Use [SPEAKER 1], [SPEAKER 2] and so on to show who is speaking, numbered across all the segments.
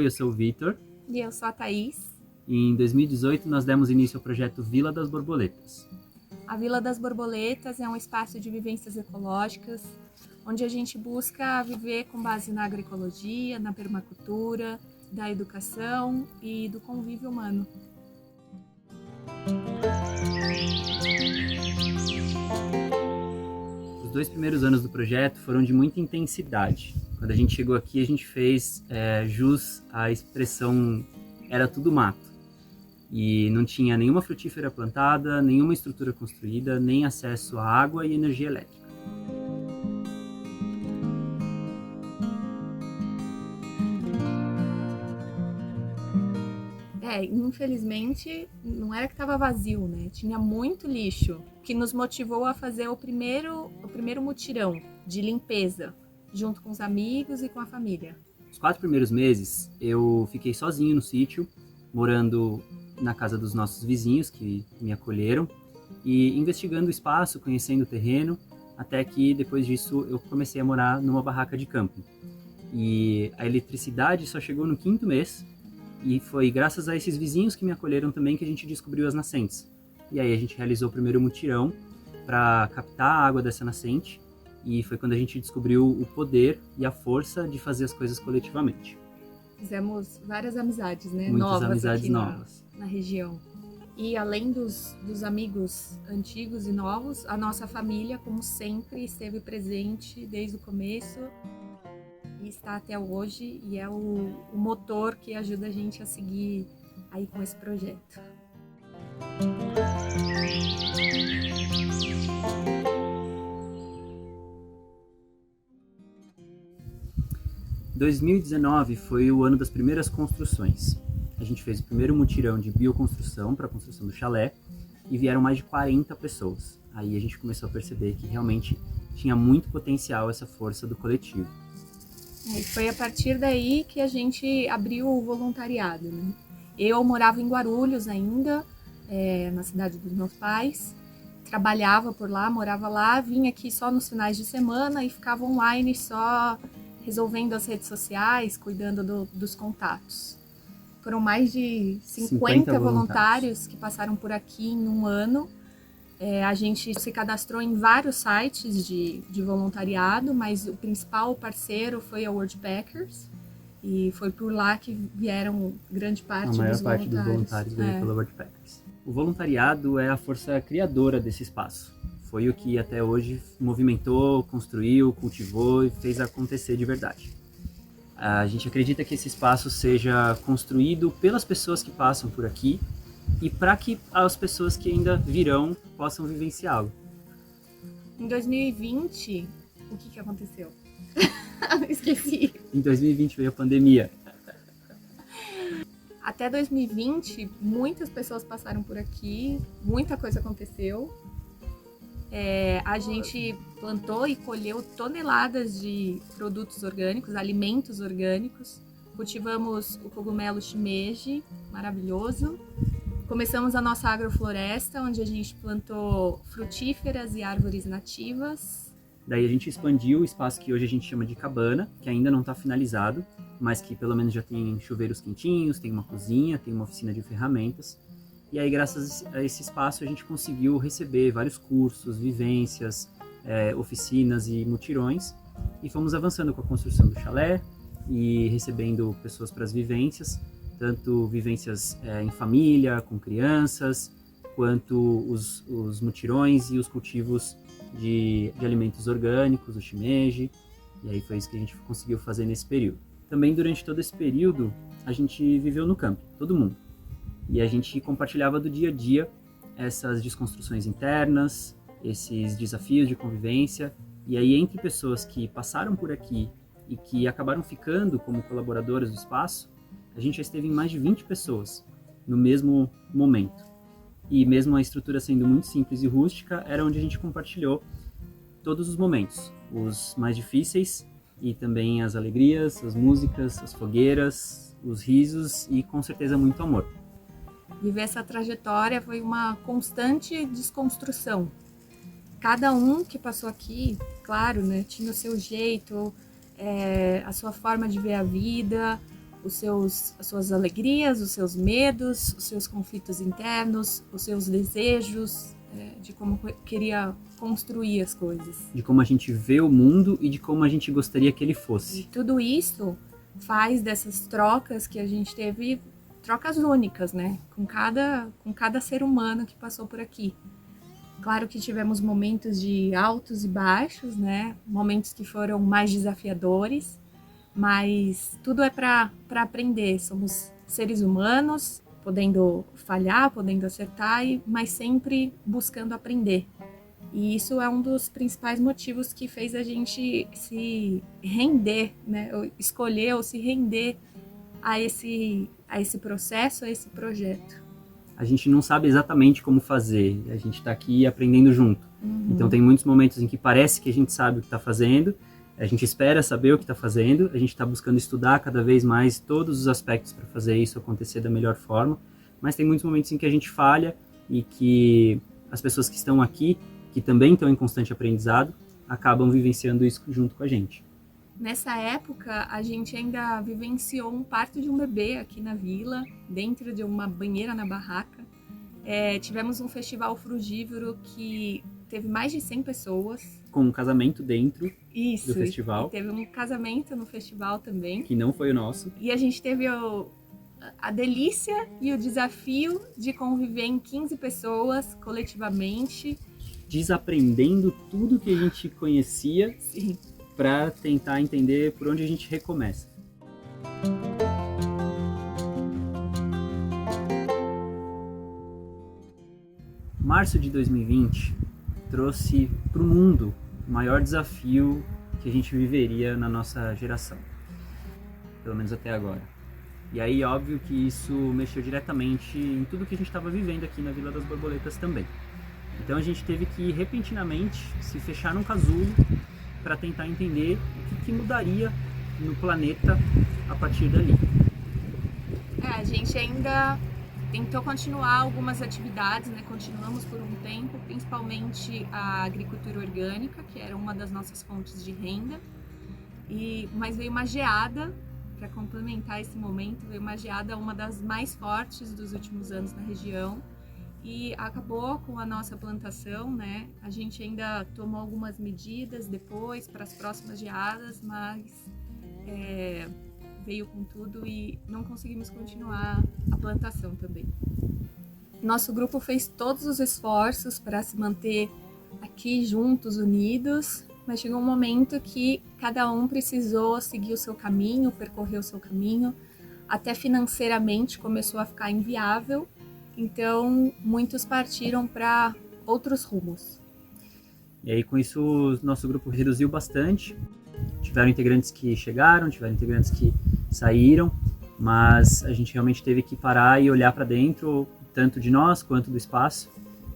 [SPEAKER 1] Oi, eu sou o Vitor.
[SPEAKER 2] E eu sou a Thaís.
[SPEAKER 1] E em 2018 nós demos início ao projeto Vila das Borboletas.
[SPEAKER 2] A Vila das Borboletas é um espaço de vivências ecológicas, onde a gente busca viver com base na agroecologia, na permacultura, da educação e do convívio humano.
[SPEAKER 1] Os 2 primeiros anos do projeto foram de muita intensidade. Quando a gente chegou aqui, a gente fez jus à expressão era tudo mato. E não tinha nenhuma frutífera plantada, nenhuma estrutura construída, nem acesso à água e energia elétrica.
[SPEAKER 2] Infelizmente, não era que estava vazio, né? Tinha muito lixo, que nos motivou a fazer o primeiro mutirão de limpeza, junto com os amigos e com a família.
[SPEAKER 1] Os 4 primeiros meses, eu fiquei sozinho no sítio, morando na casa dos nossos vizinhos, que me acolheram, e investigando o espaço, conhecendo o terreno, até que depois disso eu comecei a morar numa barraca de camping. E a eletricidade só chegou no 5º mês, e foi graças a esses vizinhos que me acolheram também que a gente descobriu as nascentes. E aí a gente realizou o primeiro mutirão para captar a água dessa nascente, e foi quando a gente descobriu o poder e a força de fazer as coisas coletivamente.
[SPEAKER 2] Fizemos várias amizades, né?
[SPEAKER 1] Muitas amizades novas
[SPEAKER 2] na região. E além dos amigos antigos e novos, a nossa família, como sempre, esteve presente desde o começo e está até hoje, e é o motor que ajuda a gente a seguir aí com esse projeto.
[SPEAKER 1] Em 2019 foi o ano das primeiras construções. A gente fez o primeiro mutirão de bioconstrução para a construção do chalé e vieram mais de 40 pessoas. Aí a gente começou a perceber que realmente tinha muito potencial essa força do coletivo.
[SPEAKER 2] E foi a partir daí que a gente abriu o voluntariado, né? Eu morava em Guarulhos ainda, na cidade dos meus pais, trabalhava por lá, morava lá, vinha aqui só nos finais de semana e ficava online só resolvendo as redes sociais, cuidando dos contatos. Foram mais de 50 voluntários que passaram por aqui em um ano. A gente se cadastrou em vários sites de voluntariado, mas o principal parceiro foi a Worldpackers, e foi por lá que vieram grande parte dos voluntários.
[SPEAKER 1] A maior parte dos voluntários veio pela Worldpackers. O voluntariado é a força criadora desse espaço. Foi o que até hoje movimentou, construiu, cultivou e fez acontecer de verdade. A gente acredita que esse espaço seja construído pelas pessoas que passam por aqui e para que as pessoas que ainda virão possam vivenciá-lo.
[SPEAKER 2] Em 2020, o que aconteceu? Esqueci.
[SPEAKER 1] Em 2020 veio a pandemia.
[SPEAKER 2] Até 2020, muitas pessoas passaram por aqui, muita coisa aconteceu. A gente plantou e colheu toneladas de produtos orgânicos, alimentos orgânicos. Cultivamos o cogumelo shimeji, maravilhoso. Começamos a nossa agrofloresta, onde a gente plantou frutíferas e árvores nativas.
[SPEAKER 1] Daí a gente expandiu o espaço que hoje a gente chama de cabana, que ainda não está finalizado, mas que pelo menos já tem chuveiros quentinhos, tem uma cozinha, tem uma oficina de ferramentas. E aí, graças a esse espaço, a gente conseguiu receber vários cursos, vivências, oficinas e mutirões. E fomos avançando com a construção do chalé e recebendo pessoas para as vivências, tanto vivências em família, com crianças, quanto os mutirões e os cultivos de alimentos orgânicos, o shimeji. E aí foi isso que a gente conseguiu fazer nesse período. Também durante todo esse período, a gente viveu no campo, todo mundo. E a gente compartilhava do dia a dia essas desconstruções internas, esses desafios de convivência. E aí, entre pessoas que passaram por aqui e que acabaram ficando como colaboradoras do espaço, a gente já esteve em mais de 20 pessoas no mesmo momento. E mesmo a estrutura sendo muito simples e rústica, era onde a gente compartilhou todos os momentos, os mais difíceis e também as alegrias, as músicas, as fogueiras, os risos e com certeza muito amor.
[SPEAKER 2] Viver essa trajetória foi uma constante desconstrução. Cada um que passou aqui, claro, né, tinha o seu jeito, a sua forma de ver a vida, as suas alegrias, os seus medos, os seus conflitos internos, os seus desejos, de como queria construir as coisas.
[SPEAKER 1] De como a gente vê o mundo e de como a gente gostaria que ele fosse.
[SPEAKER 2] E tudo isso faz dessas trocas que a gente teve, trocas únicas, né? Com cada ser humano que passou por aqui. Claro que tivemos momentos de altos e baixos, né? Momentos que foram mais desafiadores, mas tudo é para aprender. Somos seres humanos, podendo falhar, podendo acertar, mas sempre buscando aprender. E isso é um dos principais motivos que fez a gente se render, né? Ou escolher ou se render a esse processo, a esse projeto.
[SPEAKER 1] A gente não sabe exatamente como fazer, a gente está aqui aprendendo junto. Então tem muitos momentos em que parece que a gente sabe o que está fazendo, a gente espera saber o que está fazendo, a gente está buscando estudar cada vez mais todos os aspectos para fazer isso acontecer da melhor forma, mas tem muitos momentos em que a gente falha e que as pessoas que estão aqui, que também estão em constante aprendizado, acabam vivenciando isso junto com a gente.
[SPEAKER 2] Nessa época, a gente ainda vivenciou um parto de um bebê aqui na vila, dentro de uma banheira na barraca. Tivemos um festival frugívoro que teve mais de 100 pessoas.
[SPEAKER 1] Com um casamento dentro
[SPEAKER 2] Isso,
[SPEAKER 1] do festival.
[SPEAKER 2] E teve um casamento no festival também.
[SPEAKER 1] Que não foi o nosso.
[SPEAKER 2] E a gente teve a delícia e o desafio de conviver em 15 pessoas coletivamente.
[SPEAKER 1] Desaprendendo tudo que a gente conhecia.
[SPEAKER 2] Sim.
[SPEAKER 1] Para tentar entender por onde a gente recomeça. Março de 2020 trouxe para o mundo o maior desafio que a gente viveria na nossa geração, pelo menos até agora. E aí, óbvio que isso mexeu diretamente em tudo que a gente estava vivendo aqui na Vila das Borboletas também. Então a gente teve que, repentinamente, se fechar num casulo para tentar entender o que mudaria no planeta a partir dali.
[SPEAKER 2] A gente ainda tentou continuar algumas atividades, né? Continuamos por um tempo, principalmente a agricultura orgânica, que era uma das nossas fontes de renda. Mas veio uma geada, para complementar esse momento, veio uma geada, uma das mais fortes dos últimos anos na região, e acabou com a nossa plantação, né? A gente ainda tomou algumas medidas depois para as próximas geadas, mas veio com tudo e não conseguimos continuar a plantação também. Nosso grupo fez todos os esforços para se manter aqui juntos, unidos, mas chegou um momento que cada um precisou seguir o seu caminho, percorrer o seu caminho, até financeiramente começou a ficar inviável. Então, muitos partiram para outros rumos.
[SPEAKER 1] E aí, com isso, o nosso grupo reduziu bastante. Tiveram integrantes que chegaram, tiveram integrantes que saíram, mas a gente realmente teve que parar e olhar para dentro, tanto de nós quanto do espaço,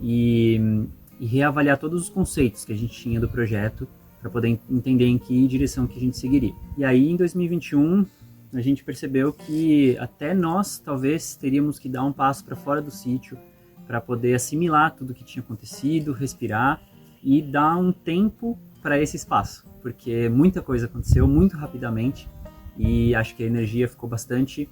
[SPEAKER 1] e reavaliar todos os conceitos que a gente tinha do projeto para poder entender em que direção que a gente seguiria. E aí, em 2021, a gente percebeu que até nós talvez teríamos que dar um passo para fora do sítio para poder assimilar tudo que tinha acontecido, respirar e dar um tempo para esse espaço, porque muita coisa aconteceu muito rapidamente e acho que a energia ficou bastante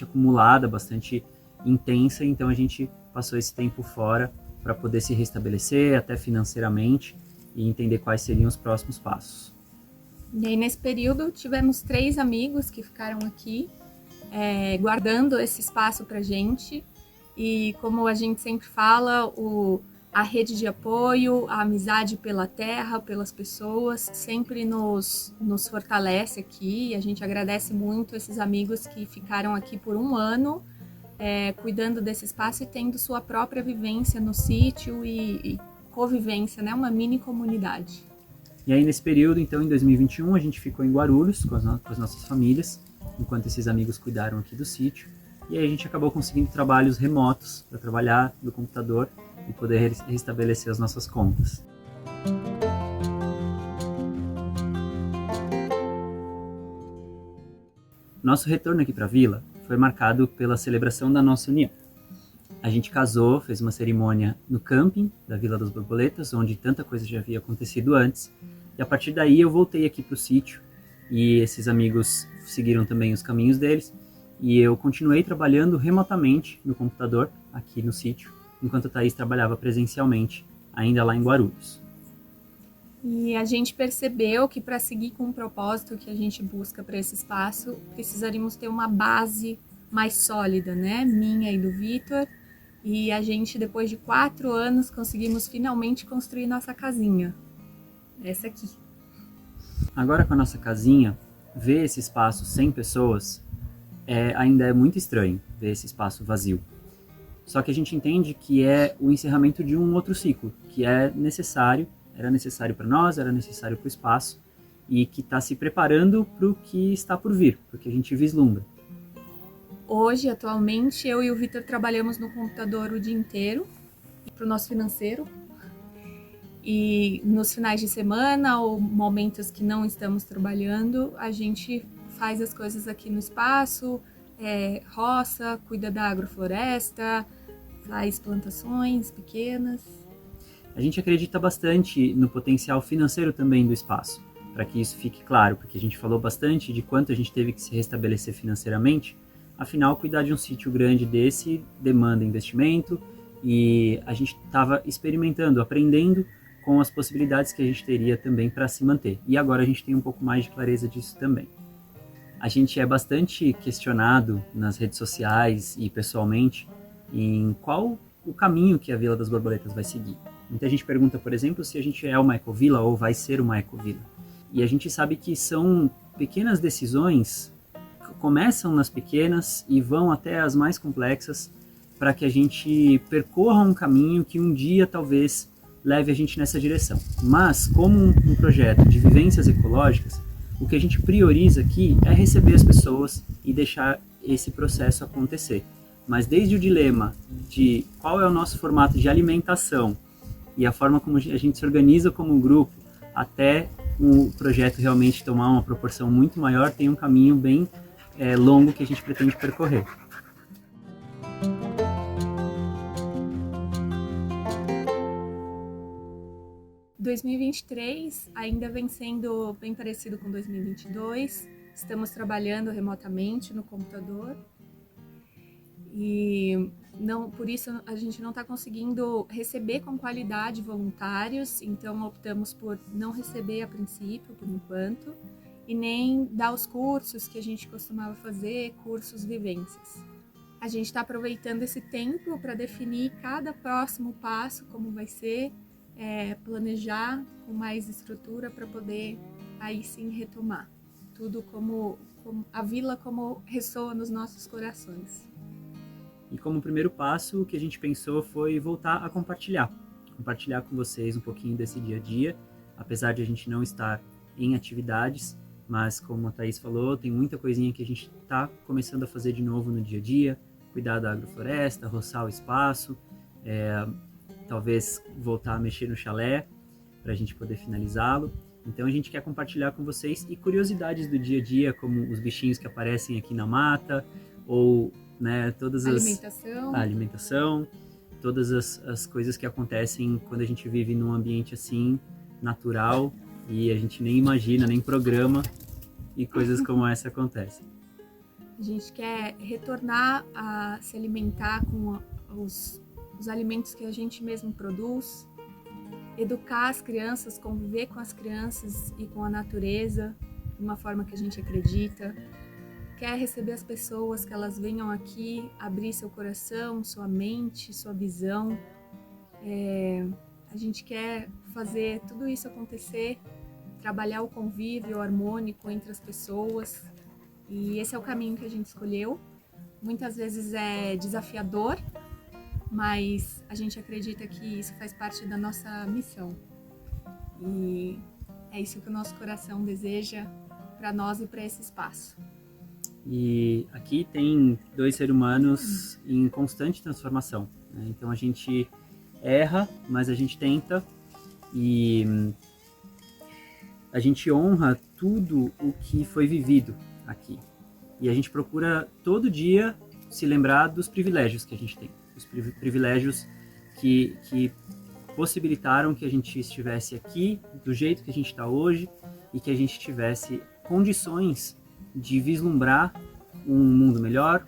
[SPEAKER 1] acumulada, bastante intensa, então a gente passou esse tempo fora para poder se restabelecer até financeiramente e entender quais seriam os próximos passos.
[SPEAKER 2] E aí, nesse período, tivemos 3 amigos que ficaram aqui, guardando esse espaço pra gente. E como a gente sempre fala, a rede de apoio, a amizade pela terra, pelas pessoas, sempre nos fortalece aqui. E a gente agradece muito esses amigos que ficaram aqui por um ano, cuidando desse espaço e tendo sua própria vivência no sítio e convivência, né? Uma mini comunidade.
[SPEAKER 1] E aí, nesse período, então, em 2021, a gente ficou em Guarulhos com as nossas famílias, enquanto esses amigos cuidaram aqui do sítio. E aí a gente acabou conseguindo trabalhos remotos para trabalhar do computador e poder restabelecer as nossas contas. Nosso retorno aqui para a vila foi marcado pela celebração da nossa união. A gente casou, fez uma cerimônia no camping da Vila das Borboletas, onde tanta coisa já havia acontecido antes. E a partir daí eu voltei aqui para o sítio e esses amigos seguiram também os caminhos deles, e eu continuei trabalhando remotamente no computador, aqui no sítio, enquanto a Thaís trabalhava presencialmente, ainda lá em Guarulhos.
[SPEAKER 2] E a gente percebeu que para seguir com o propósito que a gente busca para esse espaço, precisaríamos ter uma base mais sólida, né? Minha e do Vitor. E a gente, depois de 4 anos, conseguimos finalmente construir nossa casinha. Essa aqui.
[SPEAKER 1] Agora com a nossa casinha, ver esse espaço sem pessoas ainda é muito estranho, ver esse espaço vazio. Só que a gente entende que é o encerramento de um outro ciclo, que era necessário para nós, era necessário para o espaço, e que está se preparando para o que está por vir, para o que a gente vislumbra.
[SPEAKER 2] Hoje, atualmente, eu e o Vitor trabalhamos no computador o dia inteiro, para o nosso financeiro. E nos finais de semana ou momentos que não estamos trabalhando, a gente faz as coisas aqui no espaço, roça, cuida da agrofloresta, faz plantações pequenas.
[SPEAKER 1] A gente acredita bastante no potencial financeiro também do espaço, para que isso fique claro, porque a gente falou bastante de quanto a gente teve que se restabelecer financeiramente. Afinal, cuidar de um sítio grande desse demanda investimento, e a gente estava experimentando, aprendendo com as possibilidades que a gente teria também para se manter. E agora a gente tem um pouco mais de clareza disso também. A gente é bastante questionado nas redes sociais e pessoalmente em qual o caminho que a Vila das Borboletas vai seguir. Muita gente pergunta, por exemplo, se a gente é uma ecovila ou vai ser uma ecovila. E a gente sabe que são pequenas decisões que começam nas pequenas e vão até as mais complexas para que a gente percorra um caminho que um dia talvez leve a gente nessa direção. Mas, como um projeto de vivências ecológicas, o que a gente prioriza aqui é receber as pessoas e deixar esse processo acontecer. Mas desde o dilema de qual é o nosso formato de alimentação e a forma como a gente se organiza como um grupo, até o projeto realmente tomar uma proporção muito maior, tem um caminho bem longo que a gente pretende percorrer.
[SPEAKER 2] Em 2023 ainda vem sendo bem parecido com 2022. Estamos trabalhando remotamente no computador e por isso a gente não está conseguindo receber com qualidade voluntários, então optamos por não receber a princípio, por enquanto, e nem dar os cursos que a gente costumava fazer, cursos vivências. A gente está aproveitando esse tempo para definir cada próximo passo, como vai ser, planejar com mais estrutura para poder aí sim retomar tudo como a vila como ressoa nos nossos corações.
[SPEAKER 1] E como primeiro passo, o que a gente pensou foi voltar a compartilhar com vocês um pouquinho desse dia a dia, apesar de a gente não estar em atividades, mas como a Thaís falou, tem muita coisinha que a gente está começando a fazer de novo no dia a dia, cuidar da agrofloresta, roçar o espaço, talvez voltar a mexer no chalé para a gente poder finalizá-lo. Então a gente quer compartilhar com vocês e curiosidades do dia a dia, como os bichinhos que aparecem aqui na mata, ou todas
[SPEAKER 2] a
[SPEAKER 1] alimentação, todas as coisas que acontecem quando a gente vive num ambiente assim, natural, e a gente nem imagina, nem programa, e coisas como essa acontecem.
[SPEAKER 2] A gente quer retornar a se alimentar com os alimentos que a gente mesmo produz, educar as crianças, conviver com as crianças e com a natureza de uma forma que a gente acredita. Quer receber as pessoas, que elas venham aqui, abrir seu coração, sua mente, sua visão. A gente quer fazer tudo isso acontecer, trabalhar o convívio harmônico entre as pessoas. E esse é o caminho que a gente escolheu. Muitas vezes é desafiador, mas a gente acredita que isso faz parte da nossa missão. E é isso que o nosso coração deseja para nós e para esse espaço.
[SPEAKER 1] E aqui tem 2 seres humanos em constante transformação, né? Então a gente erra, mas a gente tenta, e a gente honra tudo o que foi vivido aqui. E a gente procura todo dia se lembrar dos privilégios que a gente tem, os privilégios que possibilitaram que a gente estivesse aqui do jeito que a gente está hoje, e que a gente tivesse condições de vislumbrar um mundo melhor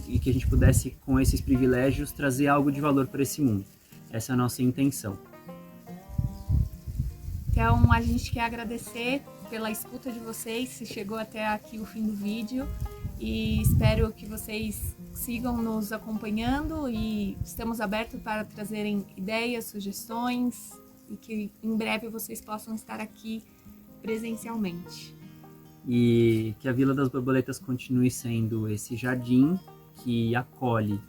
[SPEAKER 1] e que a gente pudesse, com esses privilégios, trazer algo de valor para esse mundo. Essa é a nossa intenção.
[SPEAKER 2] Então, a gente quer agradecer pela escuta de vocês, se chegou até aqui o fim do vídeo, e espero que vocês sigam nos acompanhando e estamos abertos para trazerem ideias, sugestões e que em breve vocês possam estar aqui presencialmente.
[SPEAKER 1] E que a Vila das Borboletas continue sendo esse jardim que acolhe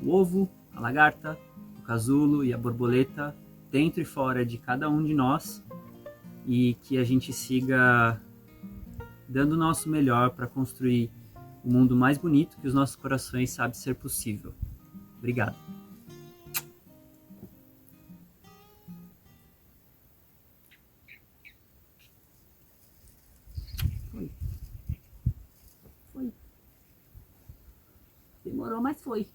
[SPEAKER 1] o ovo, a lagarta, o casulo e a borboleta dentro e fora de cada um de nós, e que a gente siga dando o nosso melhor para construir o mundo mais bonito que os nossos corações sabem ser possível. Obrigado. Foi. Demorou, mas foi.